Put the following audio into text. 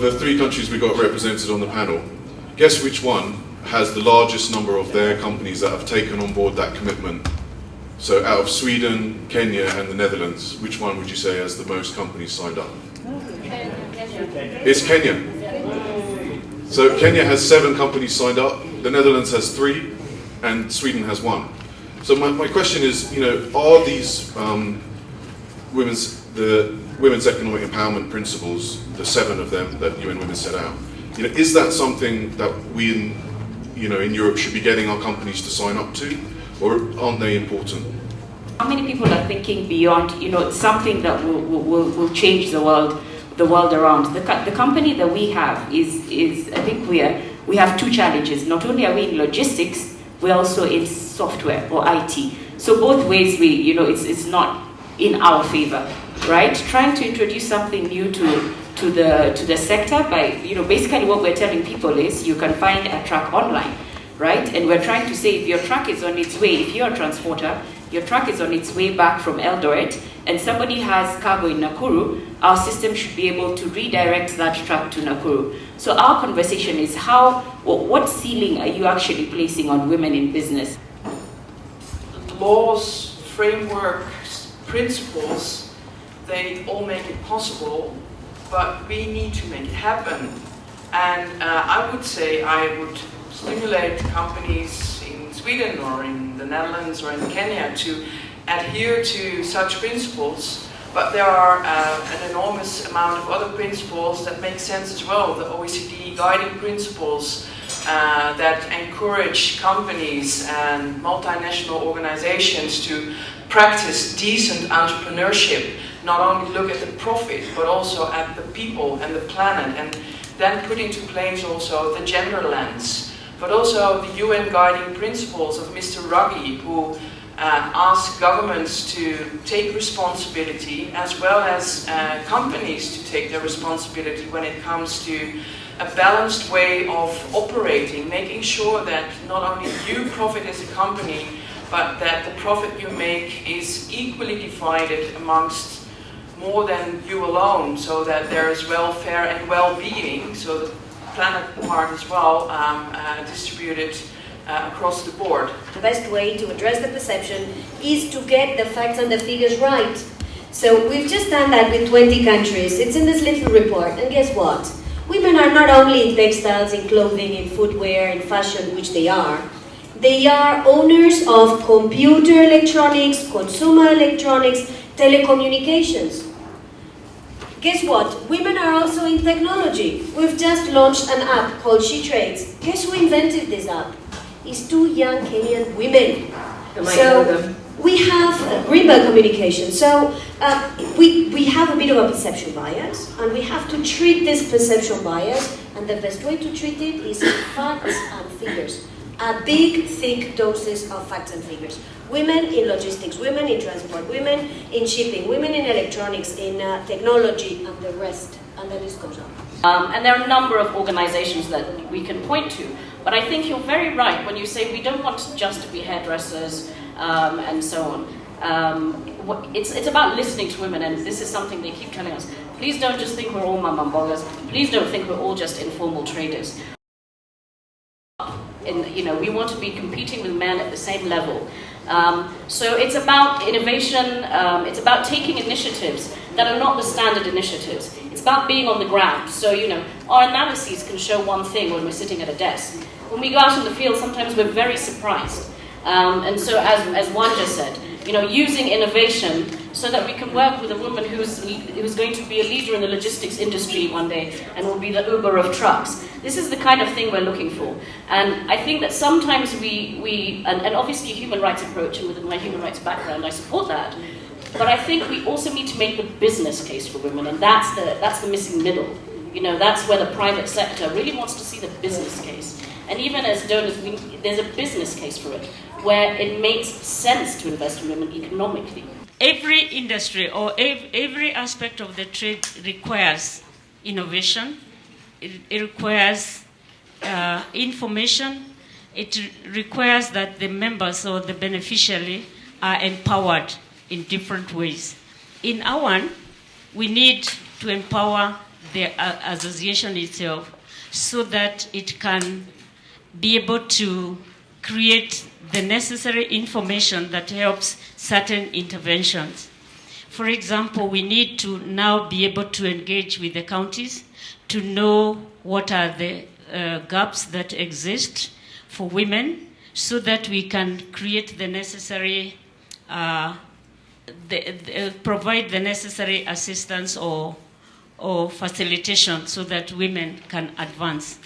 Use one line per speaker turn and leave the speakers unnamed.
of the 3 countries we got represented on the panel, guess which one has the largest number of their companies that have taken on board that commitment? So out of Sweden, Kenya and the Netherlands, which one would you say has the most companies signed up? It's Kenya. So Kenya has 7 companies signed up, the Netherlands has 3, and Sweden has 1. So my question is, are these women's economic empowerment principles, the 7 of them that UN Women set out, is that something that we in Europe should be getting our companies to sign up to, or aren't they important?
How many people are thinking beyond, something that will change the world around? The company that we have is I think we have 2 challenges. Not only are we in logistics, we're also in software or IT. So both ways it's not in our favor, right? Trying to introduce something new to the sector by, basically what we're telling people is you can find a truck online, right? And we're trying to say if your truck is on its way, if you're a transporter, your truck is on its way back from Eldoret and somebody has cargo in Nakuru, our system should be able to redirect that truck to Nakuru. So our conversation is what ceiling are you actually placing on women in business?
Laws, frameworks, principles, they all make it possible, but we need to make it happen. And I would say I would stimulate companies in Sweden or in the Netherlands or in Kenya to adhere to such principles, but there are an enormous amount of other principles that make sense as well. The OECD guiding principles that encourage companies and multinational organizations to practice decent entrepreneurship, not only look at the profit, but also at the people and the planet, and then put into place also the gender lens, but also the UN guiding principles of Mr. Ruggie, who ask governments to take responsibility as well as companies to take their responsibility when it comes to a balanced way of operating, making sure that not only you profit as a company, but that the profit you make is equally divided amongst more than you alone, so that there is welfare and well-being, so the planet part as well, distributed across the board.
The best way to address the perception is to get the facts and the figures right. So we've just done that with 20 countries. It's in this little report, and guess what? Women are not only in textiles, in clothing, in footwear, in fashion, which they are owners of computer electronics, consumer electronics, telecommunications. Guess what? Women are also in technology. We've just launched an app called She Trades. Guess who invented this app? It's 2 young Kenyan women. So we have Greenbelt Communication. So we have a bit of a perception bias, and we have to treat this perception bias, and the best way to treat it is facts and figures. A big, thick doses of facts and figures. Women in logistics, women in transport, women in shipping, women in electronics, in technology, and the rest, and the list goes on.
And there are a number of organizations that we can point to. But I think you're very right when you say we don't want just to be hairdressers and so on. It's about listening to women, and this is something they keep telling us. Please don't just think we're all mamambogas. Please don't think we're all just informal traders. We want to be competing with men at the same level. So it's about innovation, it's about taking initiatives that are not the standard initiatives. It's about being on the ground. So, our analyses can show one thing when we're sitting at a desk. When we go out in the field, sometimes we're very surprised. And so, as Juan just said, using innovation so that we can work with a woman who's going to be a leader in the logistics industry one day and will be the Uber of trucks. This is the kind of thing we're looking for. And I think that sometimes and obviously human rights approach, and with my human rights background, I support that. But I think we also need to make the business case for women, and that's the missing middle. That's where the private sector really wants to see the business case. And even as donors, there's a business case for it, where it makes sense to invest in women economically.
Every industry or every aspect of the trade requires innovation. It requires information. It requires that the members or the beneficiary are empowered in different ways. In our one, we need to empower the association itself, so that it can be able to create the necessary information that helps certain interventions. For example, we need to now be able to engage with the counties to know what are the gaps that exist for women, so that we can create the necessary, provide the necessary assistance or facilitation so that women can advance.